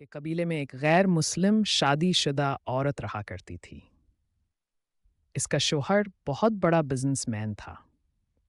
کہ قبیلے میں ایک غیر مسلم شادی شدہ عورت رہا کرتی تھی۔ اس کا شوہر بہت بڑا بزنس مین تھا۔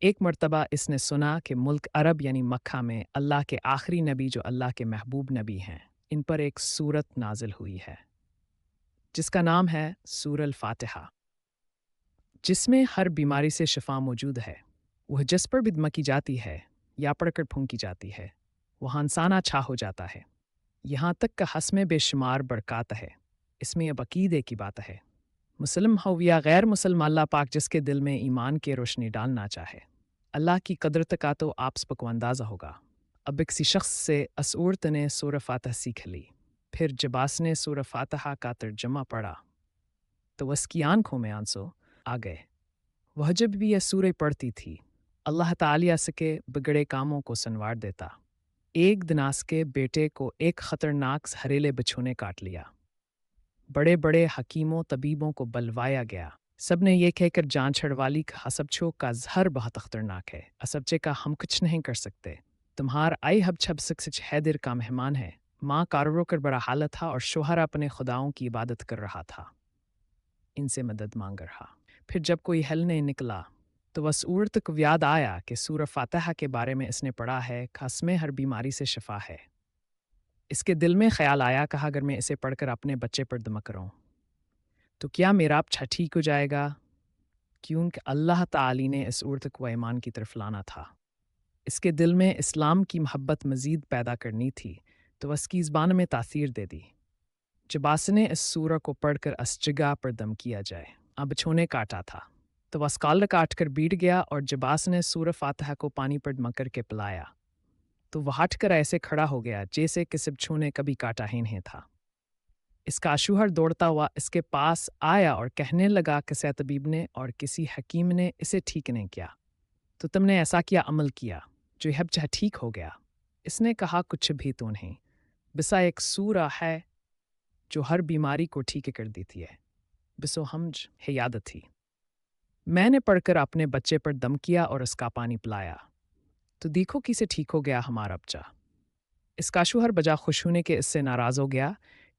ایک مرتبہ اس نے سنا کہ ملک عرب یعنی مکہ میں اللہ کے آخری نبی جو اللہ کے محبوب نبی ہیں، ان پر ایک سورت نازل ہوئی ہے جس کا نام ہے سورہ الفاتحہ، جس میں ہر بیماری سے شفا موجود ہے۔ وہ جس پر بھی دمکی جاتی ہے یا پڑھ کر پھونکی جاتی ہے وہ ہنسانا چھا ہو جاتا ہے، یہاں تک کہ حس میں بے شمار برکات ہے۔ اس میں اب عقیدے کی بات ہے، مسلم ہو یا غیر مسلم، اللہ پاک جس کے دل میں ایمان کی روشنی ڈالنا چاہے، اللہ کی قدرت کا تو آپ سب کو اندازہ ہوگا۔ اب کسی شخص سے اس عورت نے سورہ فاتحہ سیکھ لی، پھر جب اس نے سورہ فاتحہ کا ترجمہ پڑھا تو اس کی آنکھوں میں آنسو آ گئے۔ وہ جب بھی یہ سورہ پڑھتی تھی، اللہ تعالیٰ اس کے بگڑے کاموں کو سنوار دیتا۔ ایک دن اس کے بیٹے کو ایک خطرناک زہریلے بچھو نے کاٹ لیا۔ بڑے بڑے حکیموں طبیبوں کو بلوایا گیا، سب نے یہ کہہ کر جان چھڑوا لی کہ حسبچو کا زہر بہت خطرناک ہے، اسبچے کا ہم کچھ نہیں کر سکتے، تمہار آئی ہب چھب سکسچ حیدر کا مہمان ہے۔ ماں کارو کر بڑا حالت تھا اور شوہر اپنے خداؤں کی عبادت کر رہا تھا، ان سے مدد مانگ رہا۔ پھر جب کوئی حل نہیں نکلا تو اس عورت کو یاد آیا کہ سورہ فاتحہ کے بارے میں اس نے پڑھا ہے کہ اس میں ہر بیماری سے شفا ہے۔ اس کے دل میں خیال آیا کہ اگر میں اسے پڑھ کر اپنے بچے پر دم کروں تو کیا میرا بچہ ٹھیک ہو جائے گا، کیونکہ اللہ تعالی نے اس عورت کو ایمان کی طرف لانا تھا۔ اس کے دل میں اسلام کی محبت مزید پیدا کرنی تھی تو اس کی زبان میں تاثیر دے دی۔ جب اس نے اس سورہ کو پڑھ کر اس جگہ پر دم کیا جائے، اب چھونے کاٹا تھا تو اس کالر کاٹ کر بیٹھ گیا، اور جب اس نے سورہ فاتحہ کو پانی پر دم کر کے پلایا تو وہ ہٹ کر ایسے کھڑا ہو گیا جیسے کسی بچھو نے کبھی کاٹا ہی نہیں تھا۔ اس کا شوہر دوڑتا ہوا اس کے پاس آیا اور کہنے لگا کہ کسی طبیب نے اور کسی حکیم نے اسے ٹھیک نہیں کیا، تو تم نے ایسا کیا عمل کیا جو یہ بچہ ٹھیک ہو گیا؟ اس نے کہا کچھ بھی تو نہیں، بسا ایک سورہ ہے جو ہر بیماری کو ٹھیک کر دیتی ہے، بسو ہمج ہے یاد تھی۔ میں نے پڑھ کر اپنے بچے پر دم کیا اور اس کا پانی پلایا تو دیکھو کسے ٹھیک ہو گیا ہمارا بچہ۔ اس کا شوہر بجا خوش ہونے کے اس سے ناراض ہو گیا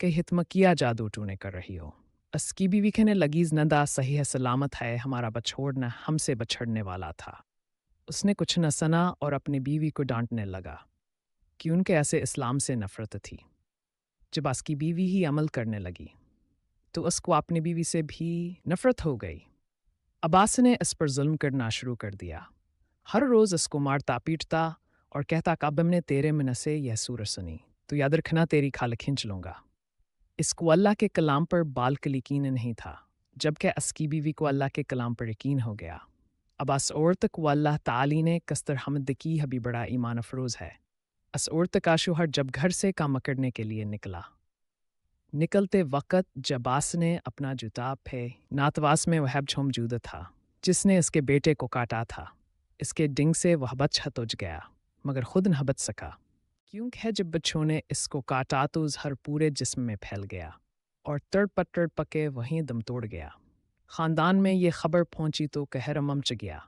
کہ ہتم کیا جادو تو نے کر رہی ہو۔ اس کی بیوی کہنے لگیز نندا صحیح ہے، سلامت ہے، ہمارا بچھوڑنا ہم سے بچھڑنے والا تھا۔ اس نے کچھ نہ سنا اور اپنی بیوی کو ڈانٹنے لگا کہ ان کے ایسے اسلام سے نفرت تھی۔ جب اس کی بیوی ہی عمل کرنے لگی تو اس کو اپنی بیوی سے بھی نفرت ہو گئی۔ عباس نے اس پر ظلم کرنا شروع کر دیا، ہر روز اس کو مارتا پیٹتا اور کہتا کہ اب ہم نے تیرے منہ سے یہ سورہ سنی تو یاد رکھنا تیری کھال کھینچ لوں گا۔ اس کو اللہ کے کلام پر بالکل یقین نہیں تھا، جبکہ اس کی بیوی کو اللہ کے کلام پر یقین ہو گیا۔ اب اس عورت کو اللہ تعالی نے کستر حمد کی بھی بڑا ایمان افروز ہے۔ اس عورت کا شوہر جب گھر سے کام کرنے کے لیے نکلتے وقت جباس نے اپنا جوتا پہ ناتواس میں وہ جو موجود تھا جس نے اس کے بیٹے کو کاٹا تھا، اس کے ڈنگ سے وہ بچہ تج گیا مگر خود نہ بچ سکا، کیونکہ جب بچوں نے اس کو کاٹا تو زہر پورے جسم میں پھیل گیا اور تڑپکے وہیں دم توڑ گیا۔ خاندان میں یہ خبر پہنچی تو قہر مچ گیا۔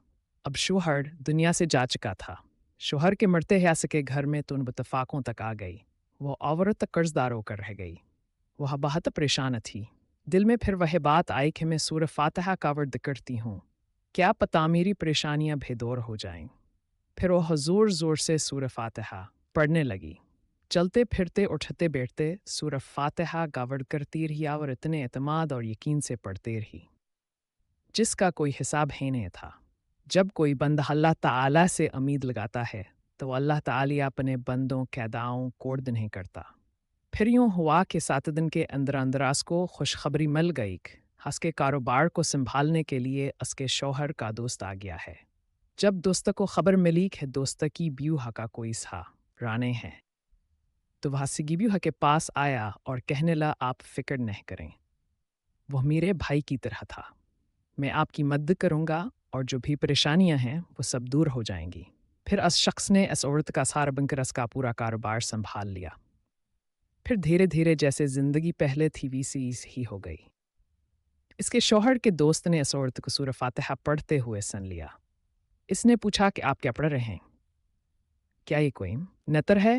اب شوہر دنیا سے جا چکا تھا، شوہر کے مرتے ہی اس کے گھر میں تو ان بتفاقوں تک آ گئی، وہ عورت قرض دار ہو کر رہ گئی، وہ بہت پریشان تھی۔ دل میں پھر وہ بات آئی کہ میں سورہ فاتحہ کا ورد کرتی ہوں، کیا پتہ میری پریشانیاں بے دور ہو جائیں۔ پھر وہ حضور زور سے سورہ فاتحہ پڑھنے لگی، چلتے پھرتے اٹھتے بیٹھتے سورہ فاتحہ کا ورد کرتی رہی اور اتنے اعتماد اور یقین سے پڑھتے رہی جس کا کوئی حساب ہی نہیں تھا۔ جب کوئی بندہ اللہ تعالی سے امید لگاتا ہے تو اللہ تعالی اپنے بندوں کے دعاؤں کو رد نہیں کرتا۔ پھر یوں ہوا کہ 7 دن کے اندر اس کو خوشخبری مل گئی کہ اس کے کاروبار کو سنبھالنے کے لیے اس کے شوہر کا دوست آ گیا ہے۔ جب دوست کو خبر ملی کہ دوست کی بیوہ کا کوئی سا رانے ہے تو وہ سگی بیوہ کے پاس آیا اور کہنے لگا آپ فکر نہیں کریں، وہ میرے بھائی کی طرح تھا، میں آپ کی مدد کروں گا اور جو بھی پریشانیاں ہیں وہ سب دور ہو جائیں گی۔ پھر اس شخص نے اس عورت کا سہارا بن کر اس کا پورا کاروبار سنبھال لیا۔ پھر دھیرے دھیرے جیسے زندگی پہلے تھی ویسی ہی ہو گئی۔ اس کے شوہر کے دوست نے اس عورت کو سورہ فاتحہ پڑھتے ہوئے سن لیا۔ اس نے پوچھا کہ آپ کیا پڑھ رہے ہیں؟ کیا یہ کوئی نتر ہے؟